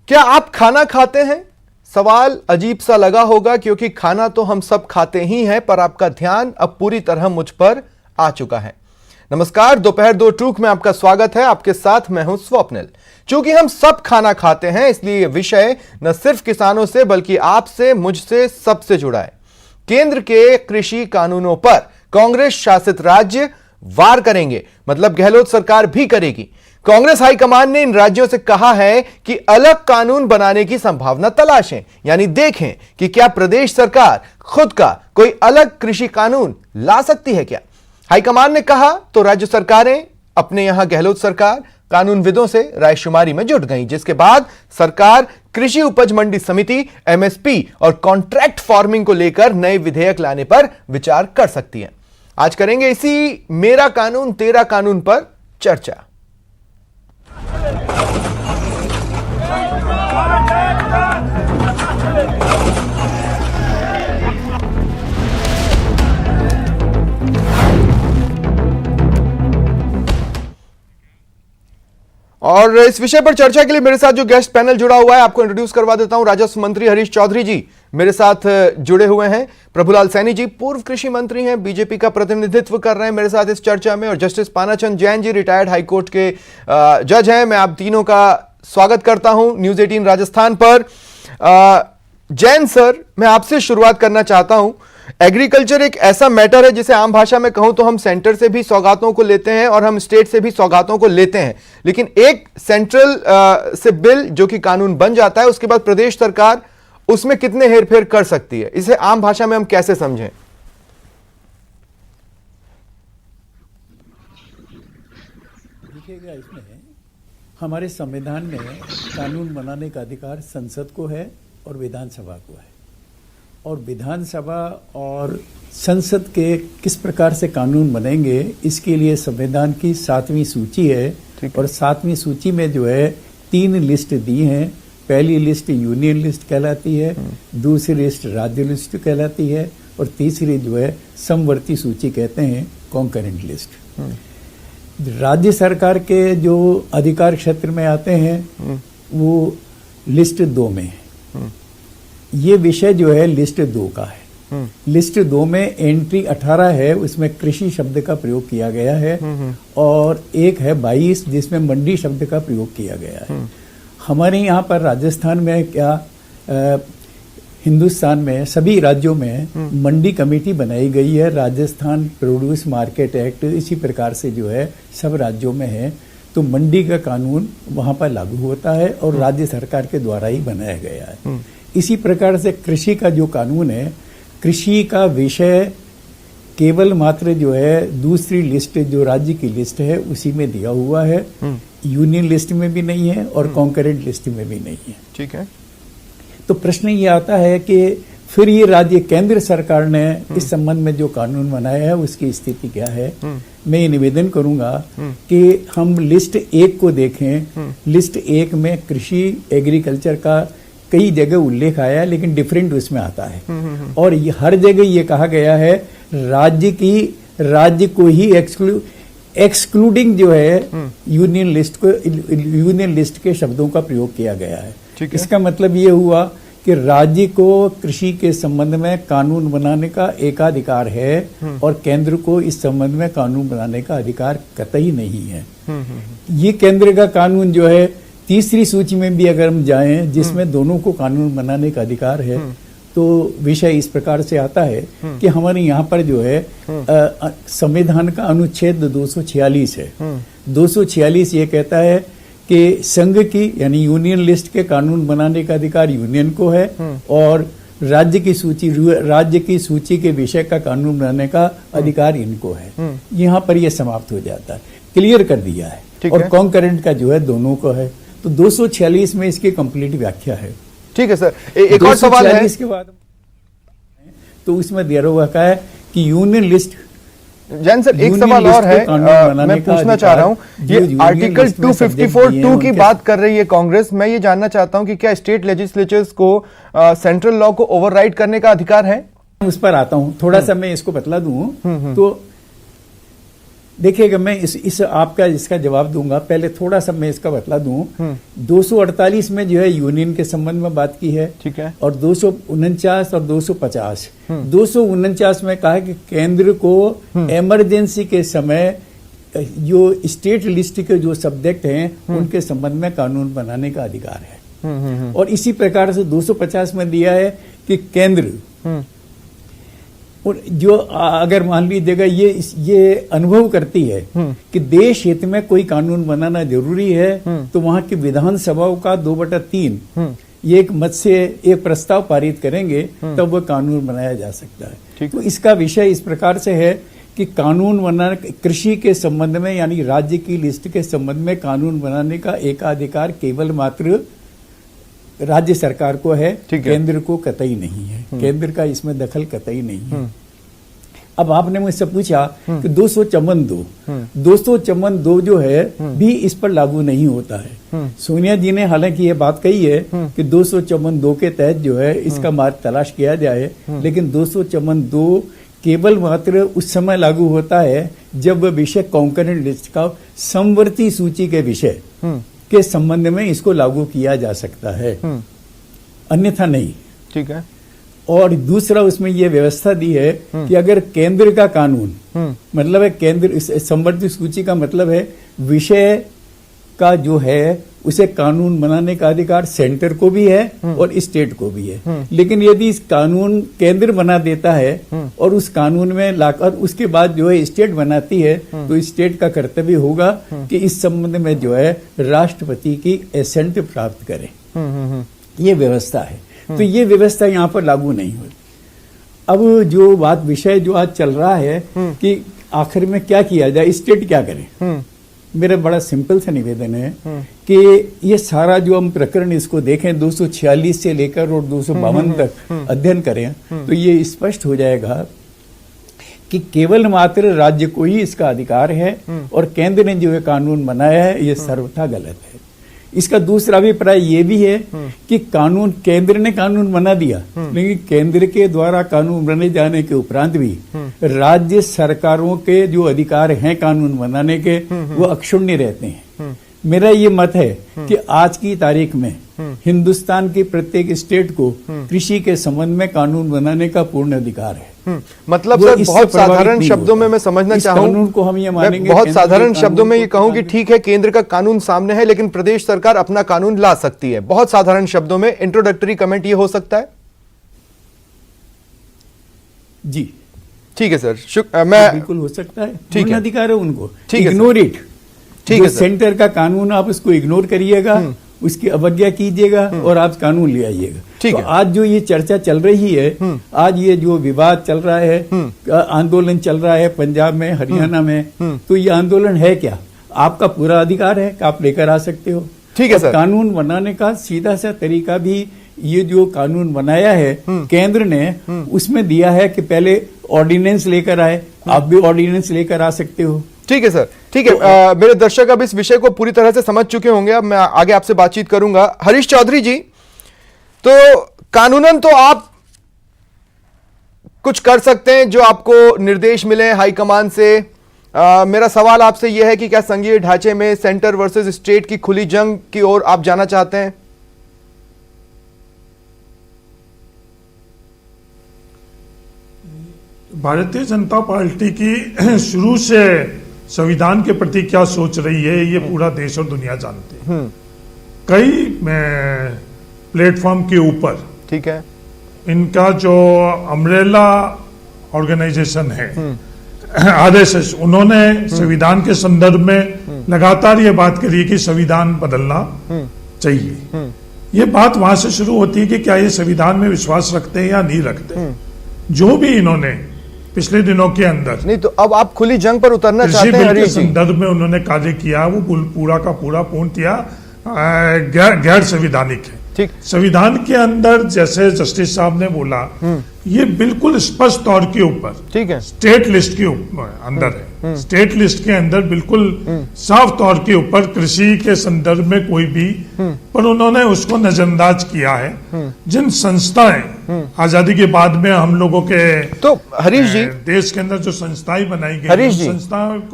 क्या आप खाना खाते हैं? सवाल अजीब सा लगा होगा क्योंकि खाना तो हम सब खाते ही हैं, पर आपका ध्यान अब पूरी तरह मुझ पर आ चुका है। नमस्कार, दोपहर 2 टूक में आपका स्वागत है। आपके साथ मैं हूं स्वप्निल। चूंकि हम सब खाना खाते हैं, इसलिए यह विषय न सिर्फ किसानों से बल्कि आपसे, मुझसे, सबसे जुड़ा है। केंद्र के कृषि कानूनों पर कांग्रेस शासित राज्य वार करेंगे, मतलब गहलोत सरकार भी करेगी। कांग्रेस हाईकमान ने इन राज्यों से कहा है कि अलग कानून बनाने की संभावना तलाशें, यानी देखें कि क्या प्रदेश सरकार खुद का कोई अलग कृषि कानून ला सकती है। क्या हाईकमान ने कहा तो राज्य सरकारें, अपने यहां गहलोत सरकार, कानूनविदों से रायशुमारी में जुट गई, जिसके बाद सरकार कृषि उपज मंडी समिति, एमएसपी और कॉन्ट्रैक्ट फार्मिंग को लेकर नए विधेयक लाने पर विचार कर सकती है। आज करेंगे इसी मेरा कानून तेरा कानून पर चर्चा। और इस विषय पर चर्चा के लिए मेरे साथ जो गेस्ट पैनल जुड़ा हुआ है, आपको इंट्रोड्यूस करवा देता हूं। राजस्व मंत्री हरीश चौधरी जी मेरे साथ जुड़े हुए हैं। प्रभुलाल सैनी जी पूर्व कृषि मंत्री हैं, बीजेपी का प्रतिनिधित्व कर रहे हैं मेरे साथ इस चर्चा में। और justice Panachand Jain ji retired high court के जज हैं। मैं आप तीनों का स्वागत करता हूं न्यूज 18 राजस्थान पर। जैन सर, मैं आपसे शुरुआत करना चाहता हूं। एग्रीकल्चर एक ऐसा मैटर है जिसे आम भाषा में कहूं तो हम सेंटर से भी सौगातों को लेते हैं और हम स्टेट से भी सौगातों को लेते हैं, लेकिन एक सेंट्रल से बिल जो कि कानून बन जाता है, उसके बाद प्रदेश सरकार उसमें कितने हेरफेर कर सकती है, इसे आम भाषा में हम कैसे समझें? देखिएगा, इसमें हमारे संविधान में कानून बनाने का अधिकार संसद को है और विधानसभा को है, और विधानसभा और संसद के किस प्रकार से कानून बनेंगे इसके लिए संविधान की 7वीं सूची है। और 7वीं सूची में जो है 3 लिस्ट दी हैं। पहली लिस्ट यूनियन लिस्ट कहलाती है, दूसरी लिस्ट राज्य लिस्ट कहलाती है, और तीसरी जो है समवर्ती सूची कहते हैं, कॉन्करेंट लिस्ट। राज्य सरकार के जो अधिकार क्षेत्र में आते हैं वो लिस्ट 2 में है। ये विषय जो है लिस्ट 2 का है। लिस्ट 2 में एंट्री 18 है, उसमें कृषि शब्द का प्रयोग किया गया है, और एक है 22 जिसमें मंडी शब्द का प्रयोग किया गया है। हमारे यहाँ पर राजस्थान में हिंदुस्तान में सभी राज्यों में मंडी कमेटी बनाई गई है। राजस्थान प्रोड्यूस मार्केट एक्ट इसी प्रकार से जो है सब राज्यों में है, तो मंडी का कानून वहां पर लागू होता है और राज्य सरकार के द्वारा ही बनाया गया है। इसी प्रकार से कृषि का जो कानून है, कृषि का विषय केवल मात्र जो है दूसरी लिस्ट जो राज्य की लिस्ट है उसी में दिया हुआ है, यूनियन लिस्ट में भी नहीं है और कॉन्करेंट लिस्ट में भी नहीं है। ठीक है। तो प्रश्न ये आता है कि फिर ये राज्य केंद्र सरकार ने इस संबंध में जो कानून बनाया है उसकी स्थिति क्या है। मैं ये निवेदन करूंगा कि हम लिस्ट 1 को देखें। लिस्ट 1 में कृषि एग्रीकल्चर का कई जगह उल्लेख आया है, लेकिन डिफरेंट उसमें आता है, और ये हर जगह ये कहा गया है राज्य को ही एक्सक्लूडिंग जो है यूनियन लिस्ट के शब्दों का प्रयोग किया गया है। इसका मतलब ये हुआ कि राज्य को कृषि के संबंध में कानून बनाने का एकाधिकार है और केंद्र को इस संबंध में कानून बनाने का अधिकार कतई नहीं है। ये केंद्र का कानून जो है तीसरी सूची में भी अगर हम जाएं जिसमें दोनों को कानून बनाने का अधिकार है, तो विषय इस प्रकार से आता है कि हमारे यहाँ पर जो है संविधान का अनुच्छेद 246 है। 246 ये कहता है कि संघ की यानी यूनियन लिस्ट के कानून बनाने का अधिकार यूनियन को है, और राज्य की सूची के विषय का कानून बनाने का अधिकार इनको है। यहाँ पर यह समाप्त हो जाता है, क्लियर कर दिया है। और कॉन्करेंट का जो है दोनों को है। तो 246 में इसकी कंप्लीट व्याख्या है। ठीक है सर, एक और सवाल है इसके बाद तो उसमें दिया हुआ है कि यूनियन लिस्ट। जैन सर, एक सवाल और है, मैं पूछना चाह रहा हूं, ये आर्टिकल 254(2) की बात कर रही है कांग्रेस। मैं ये जानना चाहता हूं कि क्या स्टेट लेजिस्लेचर्स को सेंट्रल लॉ को ओवरराइड करने का अधिकार है? उस पर आता हूं, थोड़ा सा मैं इसको बतला दूं। तो देखिएगा, मैं इस आपका इसका जवाब दूंगा। पहले थोड़ा सा मैं इसका बतला दूं। 248 में जो है यूनियन के संबंध में बात की है, ठीक है, और 249 और 250। 249 में कहा कि केंद्र को इमरजेंसी के समय जो स्टेट लिस्ट के जो सब्जेक्ट हैं उनके संबंध में कानून बनाने का अधिकार है। और इसी प्रकार से 250 में दिया है कि केंद्र और जो अगर मान लीजिएगा ये अनुभव करती है कि देश हित में कोई कानून बनाना जरूरी है, तो वहां की विधानसभाओं का 2/3 ये एक मत से एक प्रस्ताव पारित करेंगे, तब वह कानून बनाया जा सकता है। तो इसका विषय इस प्रकार से है कि कानून बनाने, कृषि के संबंध में यानी राज्य की लिस्ट के संबंध में कानून बनाने का एकाधिकार केवल मात्र राज्य सरकार को है, केंद्र को कतई नहीं है। केंद्र का इसमें दखल कतई नहीं है। अब आपने मुझसे पूछा कि 254(2) जो है भी इस पर लागू नहीं होता है। सोनिया जी ने हालांकि ये बात कही है कि 254(2) के तहत जो है इसका मार्ग तलाश किया जाए, लेकिन 254(2) केवल मात्र उस समय लागू होता है जब विषय कॉन्करेंट लिस्ट का समवर्ती सूची के विषय के संबंध में इसको लागू किया जा सकता है, अन्यथा नहीं। ठीक है। और दूसरा उसमें यह व्यवस्था दी है कि अगर केंद्र का कानून, मतलब है केंद्र समवर्ती सूची का मतलब है विषय का जो है उसे कानून बनाने का अधिकार सेंटर को भी है और स्टेट को भी है। लेकिन यदि इस कानून केंद्र बना देता है और उस कानून में लाकर उसके बाद जो है स्टेट बनाती है, तो स्टेट का कर्तव्य होगा कि इस संबंध में जो है राष्ट्रपति की एसेंट प्राप्त करे। ये व्यवस्था है। तो ये व्यवस्था यहाँ पर लागू नहीं होती। अब जो बात विषय जो आज चल रहा है कि आखिर में क्या किया जाए, स्टेट क्या करे, मेरा बड़ा सिंपल सा निवेदन है कि ये सारा जो हम प्रकरण इसको देखें 246 से लेकर और 252 तक अध्ययन करें, तो ये स्पष्ट हो जाएगा कि केवल मात्र राज्य को ही इसका अधिकार है और केंद्र ने जो ये कानून बनाया है ये सर्वथा गलत है। इसका दूसरा अभिप्राय ये भी है कि कानून, केंद्र ने कानून बना दिया, लेकिन केंद्र के द्वारा कानून बनाए जाने के उपरांत भी राज्य सरकारों के जो अधिकार हैं कानून बनाने के, वो अक्षुण्य रहते हैं। मेरा ये मत है कि आज की तारीख में हिंदुस्तान के प्रत्येक स्टेट को कृषि के संबंध में कानून बनाने का पूर्ण अधिकार है। मतलब सर बहुत साधारण शब्दों में मैं समझना चाहूँ को हम ये मानेंगे, बहुत साधारण शब्दों में ये कहूँ कि ठीक है केंद्र का कानून सामने है लेकिन प्रदेश सरकार अपना कानून ला सकती है। बहुत साधारण शब्दों में इंट्रोडक्टरी कमेंट ये हो सकता है। जी ठीक है सर, मैं बिल्कुल हो सकता है, ठीक है, अधिकार है उनको। ठीक है, इग्नोर इट। ठीक है, सेंटर का कानून आप उसको इग्नोर करिएगा, उसकी अवज्ञा कीजिएगा और आप कानून ले आइएगा। ठीक तो है। आज जो ये चर्चा चल रही है, आज ये जो विवाद चल रहा है, आंदोलन चल रहा है पंजाब में, हरियाणा में, तो ये आंदोलन है क्या? आपका पूरा अधिकार है कि आप लेकर आ सकते हो। ठीक है सर। कानून बनाने का सीधा सा तरीका भी, ये जो कानून बनाया है केंद्र ने, उसमें दिया है कि पहले ऑर्डिनेंस लेकर आए, आप भी ऑर्डिनेंस लेकर आ सकते हो। ठीक है सर, ठीक है। मेरे दर्शक अब इस विषय को पूरी तरह से समझ चुके होंगे। अब मैं आगे आपसे बातचीत करूंगा। हरीश चौधरी जी, तो कानूनन तो आप कुछ कर सकते हैं जो आपको निर्देश मिले हाईकमान से। मेरा सवाल आपसे यह है कि क्या संघीय ढांचे में सेंटर वर्सेस स्टेट की खुली जंग की ओर आप जाना चाहते हैं? भारतीय जनता पार्टी की शुरू से संविधान के प्रति क्या सोच रही है ये पूरा देश और दुनिया जानते हैं। कई प्लेटफॉर्म के ऊपर, ठीक है, इनका जो अम्ब्रेला ऑर्गेनाइजेशन है आरएसएस, उन्होंने संविधान के संदर्भ में लगातार ये बात करी कि संविधान बदलना चाहिए। ये बात वहां से शुरू होती है कि क्या ये संविधान में विश्वास रखते हैं या नहीं रखते। जो भी इन्होंने पिछले दिनों के अंदर, नहीं तो अब आप खुली जंग पर उतरना चाहते हैं हरीश जी? संदर्भ में उन्होंने कार्य किया वो पूरा का पूरा पूर्णतया गैर संविधानिक है। ठीक, संविधान के अंदर जैसे जस्टिस साहब ने बोला, ये बिल्कुल स्पष्ट तौर के ऊपर, ठीक है, स्टेट लिस्ट के अंदर है। स्टेट लिस्ट के अंदर बिल्कुल साफ तौर के ऊपर कृषि के संदर्भ में कोई भी, पर उन्होंने उसको नजरअंदाज किया है। जिन संस्थाएं आजादी के बाद में हम लोगों के तो हरीश जी, देश के अंदर जो संस्थाएं बनाई गई, हरीश जी,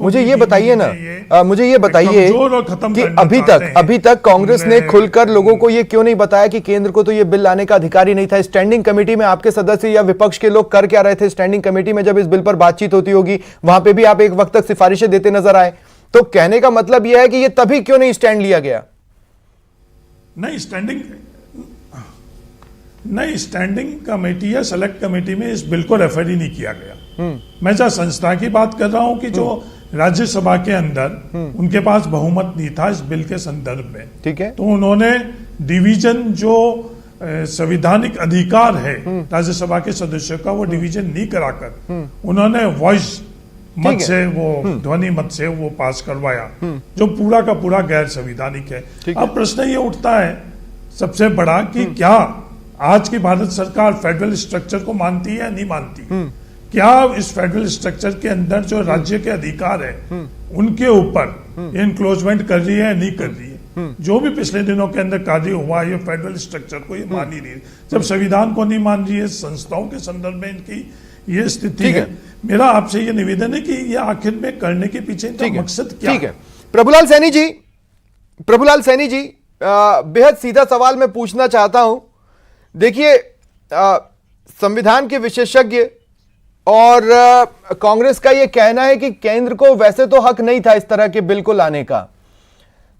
मुझे ये बताइए ना, मुझे ये बताइए कि अभी तक कांग्रेस ने खुलकर लोगों को ये क्यों नहीं बताया कि केंद्र को तो ये बिल लाने का अधिकार ही नहीं था। स्टैंडिंग कमेटी में आपके सदस्य या विपक्ष के लोग कर क्या रहे थे? स्टैंडिंग कमेटी में जब इस बिल पर बातचीत होती होगी, वहां पे भी आप एक वक्त तक सिफारिशें देते नजर आए। तो कहने का मतलब यह है कि ये तभी क्यों नहीं स्टैंड लिया गया? नहीं, स्टैंडिंग कमेटी या सेलेक्ट कमेटी में इस बिल को रेफर ही नहीं किया गया। मैं जहां संस्था की बात कर रहा हूं कि जो राज्यसभा के अंदर उनके पास बहुमत नहीं था इस बिल के संदर्भ में, ठीक है, तो उन्होंने डिवीजन जो संवैधानिक अधिकार है राज्यसभा के सदस्यों का, वो डिवीजन नहीं कराकर उन्होंने वॉइस मत से, वो ध्वनि मत से वो पास करवाया, जो पूरा का पूरा गैर संवैधानिक है। अब प्रश्न ये उठता है सबसे बड़ा कि क्या आज की भारत सरकार फेडरल स्ट्रक्चर को मानती है या नहीं मानती? क्या इस फेडरल स्ट्रक्चर के अंदर जो राज्य के अधिकार है उनके ऊपर इनक्लोजमेंट कर रही है या नहीं कर रही है? जो भी पिछले दिनों के अंदर कार्य हुआ, ये फेडरल स्ट्रक्चर को ये मान ही नहीं, जब संविधान को नहीं मान रही है, संस्थाओं के संदर्भ में इनकी ये स्थिति है। मेरा आपसे ये निवेदन है कि ये आखिर में करने के पीछे इनका मकसद क्या है? प्रभुलाल सैनी जी, बेहद सीधा सवाल मैं पूछना चाहता हूं। देखिए, संविधान के विशेषज्ञ और कांग्रेस का यह कहना है कि केंद्र को वैसे तो हक नहीं था इस तरह के बिल को लाने का,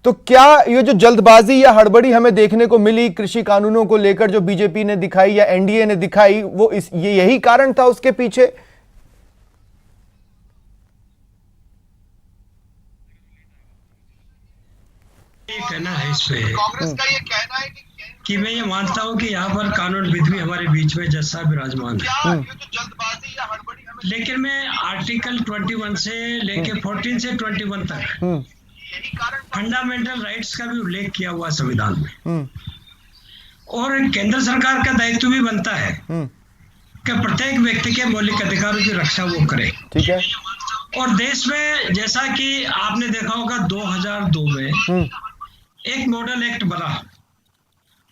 तो क्या ये जो जल्दबाजी या हड़बड़ी हमें देखने को मिली कृषि कानूनों को लेकर, जो बीजेपी ने दिखाई या एनडीए ने दिखाई, वो यही कारण था उसके पीछे? ये कहना है इस पे कांग्रेस का ये कहना है कि मैं ये मानता हूं कि यहाँ पर कानून विद भी हमारे बीच में जैसा विराजमान है, लेकिन मैं आर्टिकल 21 से लेके 14 से 21 तक फंडामेंटल राइट्स का भी उल्लेख किया हुआ संविधान में, और केंद्र सरकार का दायित्व भी बनता है कि प्रत्येक व्यक्ति के मौलिक अधिकारों की रक्षा वो करे, ठीक है। और देश में जैसा कि आपने देखा होगा 2002 में एक मॉडल एक्ट बना,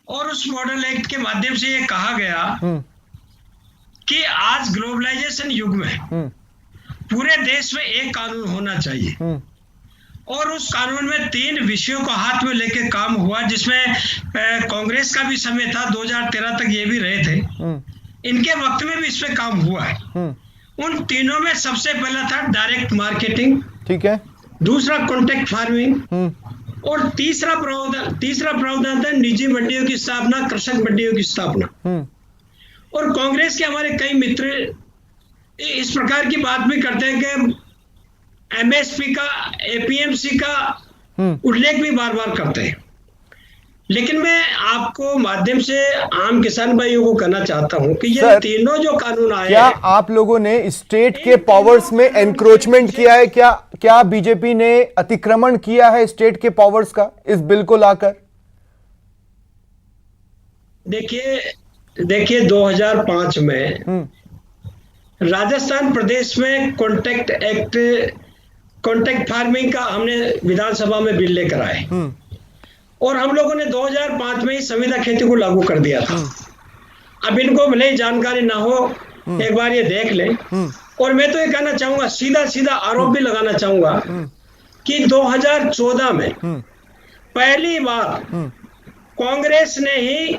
और उस मॉडल एक्ट के माध्यम से ये कहा गया कि आज ग्लोबलाइजेशन युग में पूरे देश में एक कानून होना चाहिए, और उस कानून में 3 विषयों को हाथ में लेके काम हुआ, जिसमें कांग्रेस का भी समय था, 2013 तक ये भी रहे थे, इनके वक्त में भी इस पे काम हुआ है। उन तीनों में सबसे पहला था डायरेक्ट मार्केटिंग, ठीक है, दूसरा कॉन्ट्रैक्ट फार्मिंग, और तीसरा प्रावधान था निजी मंडियों की स्थापना, कृषक मंडियों की स्थापना। और कांग्रेस के हमारे कई मित्र इस प्रकार की बात भी करते हैं कि एमएसपी का, एपीएमसी का उल्लेख भी बार बार करते हैं, लेकिन मैं आपको माध्यम से आम किसान भाइयों को कहना चाहता हूं कि ये तीनों जो कानून आए, क्या आप लोगों ने स्टेट के पावर्स में एनक्रोचमेंट किया है? क्या बीजेपी ने अतिक्रमण किया है स्टेट के पावर्स का इस बिल को लाकर? देखिए 2005 में राजस्थान प्रदेश में कॉन्ट्रैक्ट फार्मिंग का हमने विधानसभा में बिल लेकर आए, और हम लोगों ने 2005 में ही संविदा खेती को लागू कर दिया था। अब इनको भले ही जानकारी ना हो, एक बार ये देख लें। और मैं तो ये कहना चाहूंगा, सीधा आरोप भी लगाना चाहूंगा कि 2014 में पहली बार कांग्रेस ने ही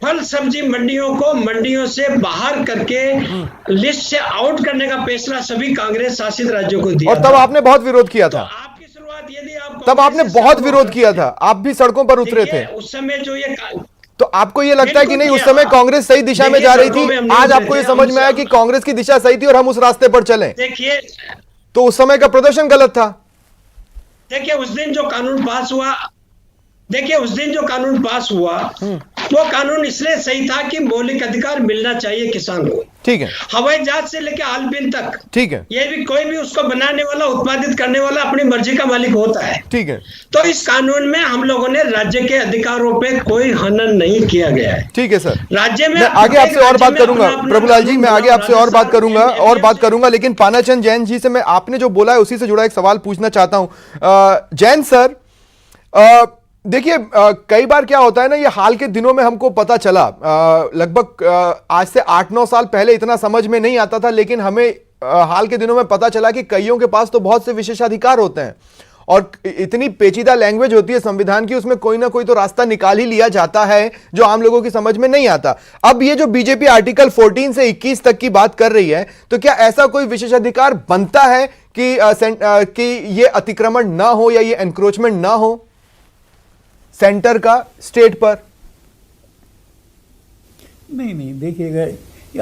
फल सब्जी मंडियों को मंडियों से बाहर करके लिस्ट से आउट करने का फैसला सभी कांग्रेस शासित राज्यों को दिया, और तब आपने बहुत विरोध किया था। तब आपने बहुत विरोध किया था, आप भी सड़कों पर उतरे थे उस समय। जो ये तो आपको ये लगता है कि नहीं उस समय कांग्रेस सही दिशा में जा रही थी? आज आपको ये समझ में आया कि कांग्रेस की दिशा सही थी और हम उस रास्ते पर चले? देखिए, तो उस समय का प्रदर्शन गलत था। देखिए उस दिन जो कानून पास हुआ वो कानून इसलिए सही था कि मौलिक अधिकार मिलना चाहिए किसान को, ठीक है, हवाई जहाज से लेकर आलपिन तक, ठीक है, ये भी कोई भी उसको बनाने वाला, उत्पादित करने वाला अपनी मर्जी का मालिक होता है, ठीक है। तो इस कानून में हम लोगों ने राज्य के अधिकारों पे कोई हनन नहीं किया गया है, ठीक है सर। राज्य में आगे आपसे और बात करूंगा प्रभुलाल जी, मैं आगे आपसे और बात करूंगा, लेकिन पानाचंद जैन जी से मैं आपने जो बोला है उसी से जुड़ा एक सवाल पूछना चाहता हूं। जैन सर, देखिए कई बार क्या होता है ना, ये हाल के दिनों में हमको पता चला, लगभग आज से 8-9 साल पहले इतना समझ में नहीं आता था, लेकिन हमें हाल के दिनों में पता चला कि कईयों के पास तो बहुत से विशेषाधिकार होते हैं और इतनी पेचीदा लैंग्वेज होती है संविधान की, उसमें कोई ना कोई तो रास्ता निकाल ही लिया जाता है जो आम लोगों की समझ में नहीं आता। अब ये जो बीजेपी आर्टिकल 14 से 21 तक की बात कर रही है, तो क्या ऐसा कोई विशेषाधिकार बनता है कि ये अतिक्रमण ना हो या ये एनक्रोचमेंट ना हो सेंटर का स्टेट पर? नहीं, देखिएगा ये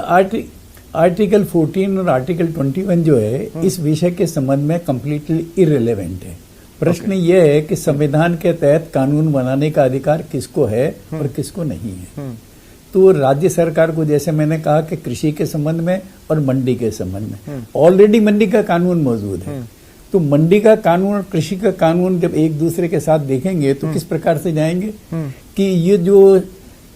आर्टिकल 14 और आर्टिकल 21 जो है इस विषय के संबंध में कंप्लीटली इररिलेवेंट है। प्रश्न यह है कि संविधान के तहत कानून बनाने का अधिकार किसको है और किसको नहीं है। तो राज्य सरकार को, जैसे मैंने कहा कि कृषि के संबंध में और मंडी के संबंध में ऑलरेडी मंडी का कानून मौजूद है, तो मंडी का कानून और कृषि का कानून जब एक दूसरे के साथ देखेंगे तो किस प्रकार से जाएंगे कि ये जो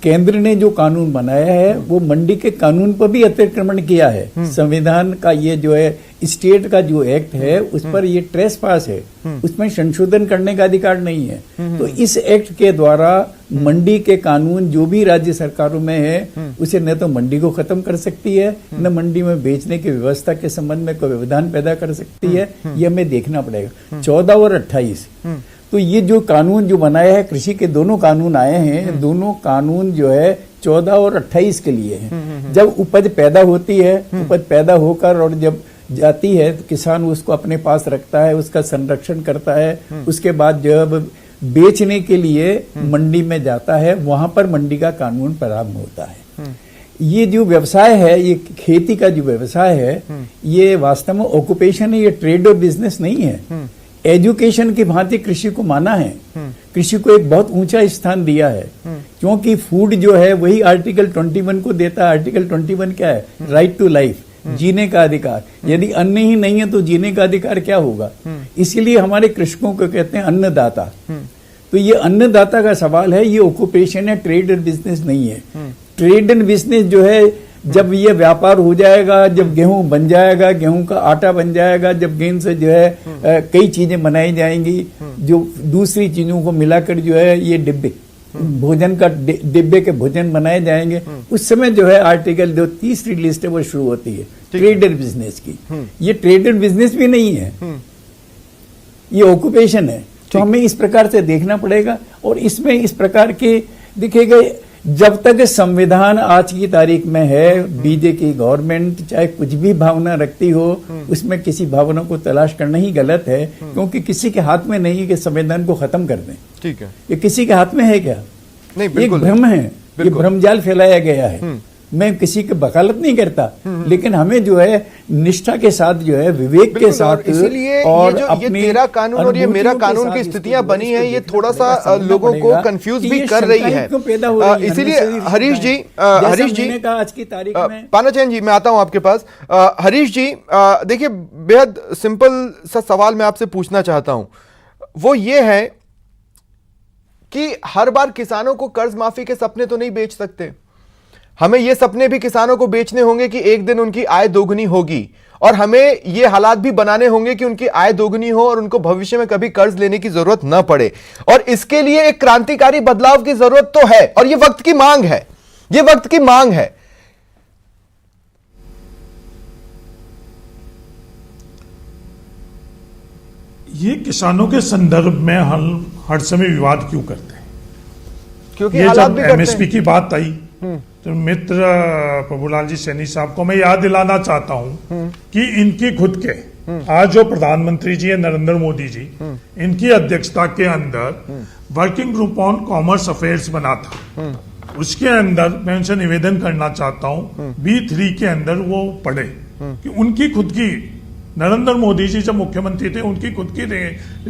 केंद्र ने जो कानून बनाया है वो मंडी के कानून पर भी अतिक्रमण किया है। संविधान का ये जो है स्टेट का जो एक्ट है उस पर ये ट्रेसपास है, उसमें संशोधन करने का अधिकार नहीं है। तो इस एक्ट के द्वारा मंडी के कानून जो भी राज्य सरकारों में है उसे न तो मंडी को खत्म कर सकती है, न मंडी में बेचने की व्यवस्था के संबंध में कोई व्यवधान पैदा कर सकती है। ये हमें देखना पड़ेगा। 14 और 28 तो ये जो कानून जो बनाया है, कृषि के दोनों कानून आए हैं, दोनों कानून जो है 14 और 28 के लिए हैं। जब उपज पैदा होती है, उपज पैदा होकर और जब जाती है तो किसान उसको अपने पास रखता है, उसका संरक्षण करता है। उसके बाद जब बेचने के लिए मंडी में जाता है, वहां पर मंडी का कानून प्रारंभ होता है। ये जो व्यवसाय है, ये खेती का जो व्यवसाय है, ये वास्तव में ऑक्यूपेशन है, ये ट्रेड और बिजनेस नहीं है। एजुकेशन की भांति कृषि को माना है, कृषि को एक बहुत ऊंचा स्थान दिया है, क्योंकि फूड जो है वही आर्टिकल 21 को देता है। आर्टिकल 21 क्या है? राइट टू लाइफ, जीने का अधिकार। यदि अन्न ही नहीं है तो जीने का अधिकार क्या होगा? इसीलिए हमारे कृषकों को कहते हैं अन्नदाता। तो ये अन्नदाता का सवाल है, ये ऑक्यूपेशन है, ट्रेड एंड बिजनेस नहीं है। ट्रेड एंड बिजनेस जो है, जब ये व्यापार हो जाएगा, जब गेहूं बन जाएगा, गेहूं का आटा बन जाएगा, जब गेहूं से जो है कई चीजें बनाई जाएंगी, जो दूसरी चीजों को मिलाकर जो है ये डिब्बे भोजन का डिब्बे के भोजन बनाए जाएंगे, उस समय जो है आर्टिकल जो तीसरी लिस्ट है वो शुरू होती है ट्रेड एंड बिजनेस की। ये ट्रेड एंड बिजनेस भी नहीं है, ये ऑक्यूपेशन है। तो हमें इस प्रकार से देखना पड़ेगा। और इसमें इस प्रकार के दिखेगा, जब तक संविधान आज की तारीख में है, बीजेपी गवर्नमेंट चाहे कुछ भी भावना रखती हो, उसमें किसी भावना को तलाश करना ही गलत है, क्योंकि किसी के हाथ में नहीं है कि संविधान को खत्म कर दें। ठीक है, ये किसी के हाथ में है क्या? नहीं, एक भ्रम है, ये भ्रमजाल फैलाया गया है। मैं किसी की वकालत नहीं करता, लेकिन हमें जो है निष्ठा के साथ जो है विवेक के साथ, इसलिए और ये तेरा कानून और ये मेरा कानून की स्थितियां बनी है, ये थोड़ा सा लोगों को कंफ्यूज भी कर रही है। इसीलिए हरीश जी आज की तारीख में, पानाचैन जी मैं आता हूं आपके पास। हरीश जी देखिए, बेहद सिंपल सा सवाल मैं आपसे पूछना चाहता हूं, वो ये है कि हर बार किसानों को कर्ज माफी के सपने तो नहीं बेच सकते। हमें ये सपने भी किसानों को बेचने होंगे कि एक दिन उनकी आय दोगुनी होगी, और हमें ये हालात भी बनाने होंगे कि उनकी आय दोगुनी हो और उनको भविष्य में कभी कर्ज लेने की जरूरत न पड़े। और इसके लिए एक क्रांतिकारी बदलाव की जरूरत तो है, और ये वक्त की मांग है, ये वक्त की मांग है। ये किसानों के संदर्भ में हम हर समय विवाद क्यों करते हैं? क्योंकि ये जब एमएसपी की बात आई तो मित्र प्रभुलाल जी सैनी साहब को मैं याद दिलाना चाहता हूं कि इनकी खुद के आज जो प्रधानमंत्री जी है नरेंद्र मोदी जी, इनकी अध्यक्षता के अंदर working group on commerce affairs बना था। उसके अंदर मैं उनसे निवेदन करना चाहता हूं, B3 के अंदर वो पढ़े कि उनकी खुद की, नरेंद्र मोदी जी जब मुख्यमंत्री थे, उनकी खुद की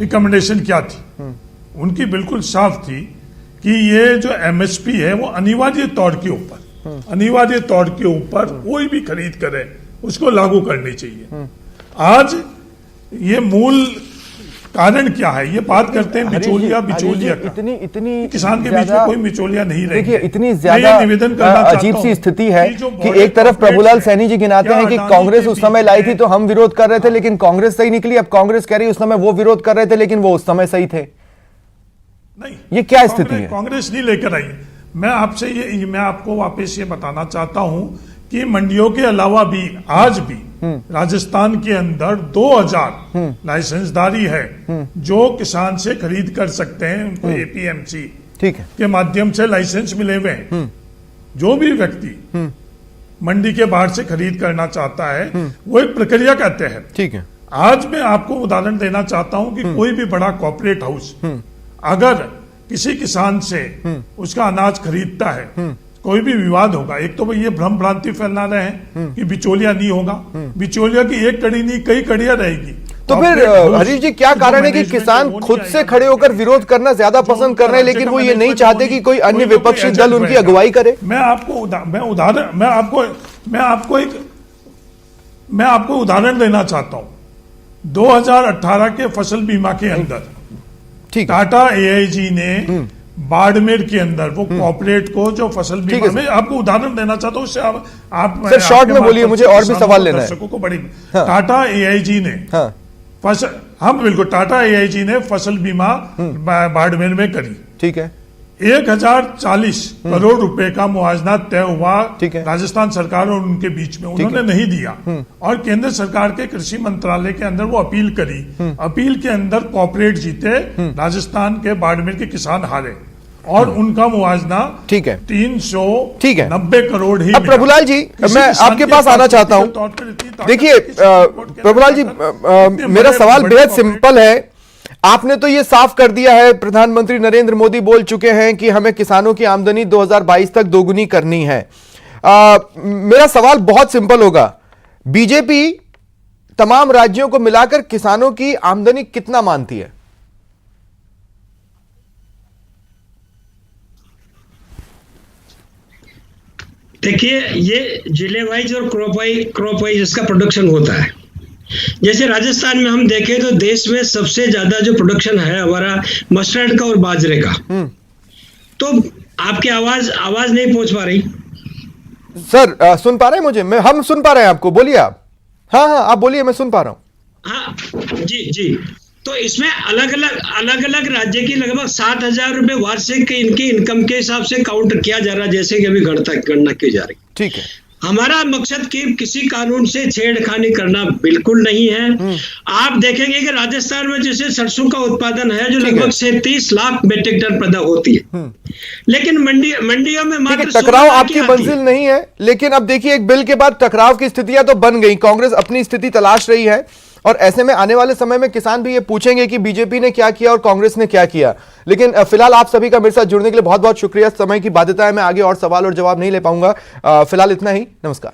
रिकमेंडेशन क्या थी। उनकी बिल्कुल साफ थी कि ये जो एमएसपी है वो अनिवार्य तौर के ऊपर कोई भी खरीद करे उसको लागू करनी चाहिए। आज ये मूल कारण क्या है? ये बात करते हैं बिचौलिया का। इतनी किसान के बीच में कोई बिचौलिया नहीं रही। देखिए, इतनी ज्यादा अजीब सी स्थिति है कि एक तरफ प्रभुलाल सैनी जी गिनाते हैं कि कांग्रेस उस समय लाई थी तो हम विरोध कर रहे थे, लेकिन कांग्रेस सही निकली। अब कांग्रेस कह रही उस समय वो विरोध कर रहे थे लेकिन वो उस समय सही थे। नहीं, ये क्या स्थिति है? कांग्रेस नहीं लेकर आई। मैं आपको वापस ये बताना चाहता हूं कि मंडियों के अलावा भी आज भी राजस्थान के अंदर 2000 लाइसेंसदारी है जो किसान से खरीद कर सकते हैं। उनको एपीएमसी ठीक है के माध्यम से लाइसेंस मिले हुए हैं। जो भी व्यक्ति मंडी के बाहर से खरीद करना चाहता है वो एक प्रक्रिया का तहत। ठीक है। आज मैं आपको उदाहरण देना चाहता हूं कि कोई भी बड़ा कॉर्पोरेट हाउस अगर किसी किसान से उसका अनाज खरीदता है, कोई भी विवाद होगा, एक तो ये भ्रम भ्रांति फैला रहे हैं कि बिचौलिया नहीं होगा। बिचौलिया की एक कड़ी नहीं, कई कड़ियां रहेगी। तो फिर हरीश जी क्या कारण है कि किसान खुद से खड़े होकर विरोध करना ज्यादा पसंद कर रहे हैं, लेकिन वो ये नहीं चाहते कि कोई अन्य विपक्षी दल उनकी अगुवाई करे? मैं आपको उदाहरण देना चाहता हूं। 2018 के फसल बीमा के अंदर टाटा एआईजी ने बाड़मेर के अंदर वो कॉर्पोरेट को जो फसल बीमा में, आपको उदाहरण देना चाहता हूं, उससे आप सर शॉर्ट में बोलिए, मुझे और भी सवाल लेना है। को बड़ी टाटा एआईजी ने बिल्कुल टाटा एआईजी ने फसल बीमा बाड़मेर में करी। ठीक है। 1040 करोड़ रुपए का मुआवजा तय हुआ राजस्थान सरकार और उनके बीच में, उन्होंने नहीं दिया। और केंद्र सरकार के कृषि मंत्रालय के अंदर वो अपील करी। अपील के अंदर कॉर्पोरेट जीते, राजस्थान के बाड़मेर के किसान हारे और उनका मुआवजा 390 करोड़ ही। अब प्रभुलाल जी मैं आपके पास आना चाहता हूं। देखिए प्रभुलाल जी मेरा सवाल बेहद सिंपल है। आपने तो ये साफ कर दिया है, प्रधानमंत्री नरेंद्र मोदी बोल चुके हैं कि हमें किसानों की आमदनी 2022 तक दोगुनी करनी है। मेरा सवाल बहुत सिंपल होगा, बीजेपी तमाम राज्यों को मिलाकर किसानों की आमदनी कितना मानती है? देखिए ये जिले वाइज और क्रॉप वाइज इसका प्रोडक्शन होता है। जैसे राजस्थान में हम देखें तो देश में सबसे ज्यादा जो प्रोडक्शन है हमारा मस्टर्ड का और बाजरे का। तो आपकी आवाज नहीं पहुंच पा रही? सर सुन पा रहे हैं मुझे? हम सुन पा रहे हैं आपको, बोलिए आप। हाँ आप बोलिए, मैं सुन पा रहा हूं। हाँ जी। तो इसमें अलग अलग राज्य की लगभग 7,000 रुपए वार्षिक इनकी इनकम के हिसाब से काउंट किया जा रहा है, जैसे कि अभी गणना की जा रही। ठीक है। हमारा मकसद कि किसी कानून से छेड़खानी करना बिल्कुल नहीं है। आप देखेंगे कि राजस्थान में जैसे सरसों का उत्पादन है जो लगभग 37 लाख मीट्रिक टन पैदा होती है, लेकिन मंडियों में मात्र टकराव आपकी मंजिल नहीं है। लेकिन अब देखिए एक बिल के बाद टकराव की स्थितियां तो बन गई, कांग्रेस अपनी स्थिति तलाश रही है और ऐसे में आने वाले समय में किसान भी ये पूछेंगे कि बीजेपी ने क्या किया और कांग्रेस ने क्या किया। लेकिन फिलहाल आप सभी का मेरे साथ जुड़ने के लिए बहुत बहुत शुक्रिया। समय की बाध्यता है, मैं आगे और सवाल और जवाब नहीं ले पाऊंगा। फिलहाल इतना ही, नमस्कार।